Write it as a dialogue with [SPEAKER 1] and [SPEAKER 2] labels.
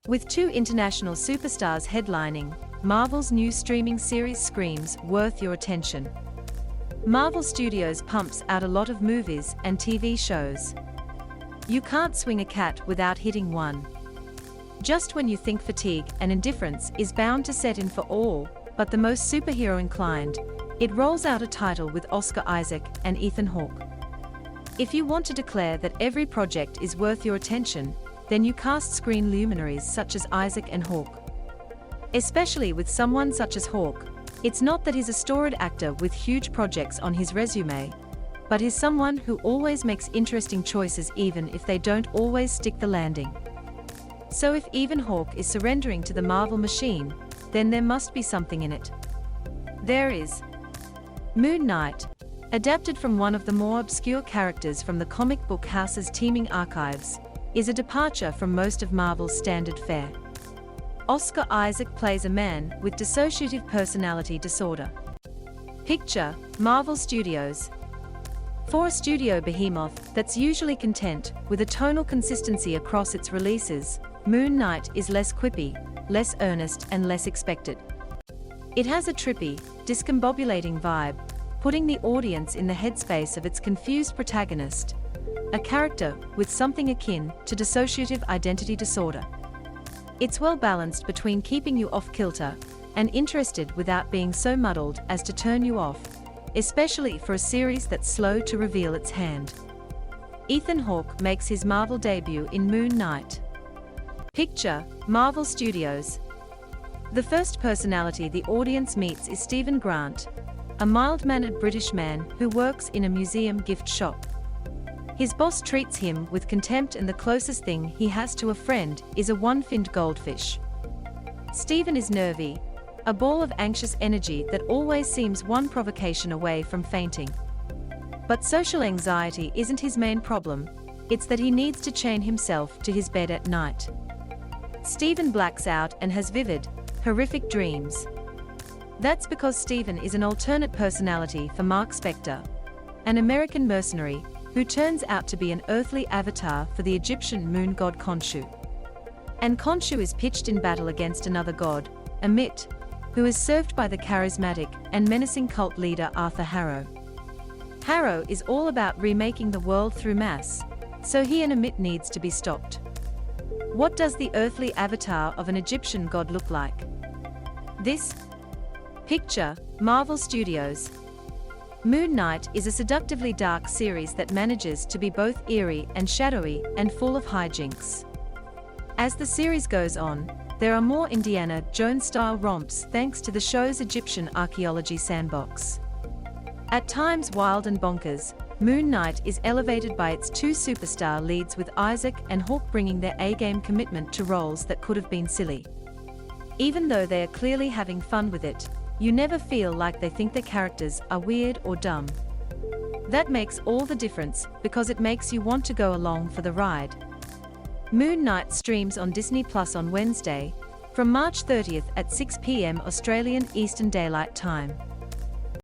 [SPEAKER 1] With 2 international superstars headlining, Marvel's new streaming series screams worth your attention. Marvel Studios pumps out a lot of movies and TV shows. You can't swing a cat without hitting one. Just when you think fatigue and indifference is bound to set in for all but the most superhero inclined, it rolls out a title with Oscar Isaac and Ethan Hawke. If you want to declare that every project is worth your attention, then you cast screen luminaries such as Isaac and Hawke. Especially with someone such as Hawke, it's not that he's a storied actor with huge projects on his resume, but he's someone who always makes interesting choices even if they don't always stick the landing. So if Ethan Hawke is surrendering to the Marvel machine, then there must be something in it. There is. Moon Knight, adapted from one of the more obscure characters from the comic book house's teeming archives, is a departure from most of Marvel's standard fare. Oscar Isaac plays a man with dissociative personality disorder. Picture, Marvel Studios. For a studio behemoth that's usually content with a tonal consistency across its releases, Moon Knight is less quippy, less earnest and less expected. It has a trippy, discombobulating vibe, putting the audience in the headspace of its confused protagonist, a character with something akin to dissociative identity disorder. It's well balanced between keeping you off-kilter and interested without being so muddled as to turn you off, especially for a series that's slow to reveal its hand. Ethan Hawke makes his Marvel debut in Moon Knight. Picture, Marvel Studios. The first personality the audience meets is Stephen Grant, a mild-mannered British man who works in a museum gift shop. His boss treats him with contempt and the closest thing he has to a friend is a one-finned goldfish. Stephen is nervy, a ball of anxious energy that always seems one provocation away from fainting. But social anxiety isn't his main problem, it's that he needs to chain himself to his bed at night. Stephen blacks out and has vivid, horrific dreams. That's because Stephen is an alternate personality for Mark Spector, an American mercenary who turns out to be an earthly avatar for the Egyptian moon god Khonshu. And Khonshu is pitched in battle against another god, Amit, who is served by the charismatic and menacing cult leader Arthur Harrow. Harrow is all about remaking the world through mass, so he and Amit needs to be stopped. What does the earthly avatar of an Egyptian god look like? This. Picture, Marvel Studios. Moon Knight is a seductively dark series that manages to be both eerie and shadowy and full of hijinks. As the series goes on, there are more Indiana Jones-style romps thanks to the show's Egyptian archaeology sandbox. At times wild and bonkers, Moon Knight is elevated by its 2 superstar leads with Isaac and Hawke bringing their A-game commitment to roles that could have been silly. Even though they are clearly having fun with it, you never feel like they think their characters are weird or dumb. That makes all the difference because it makes you want to go along for the ride. Moon Knight streams on Disney Plus on Wednesday, from March 30th at 6 p.m. Australian Eastern Daylight Time.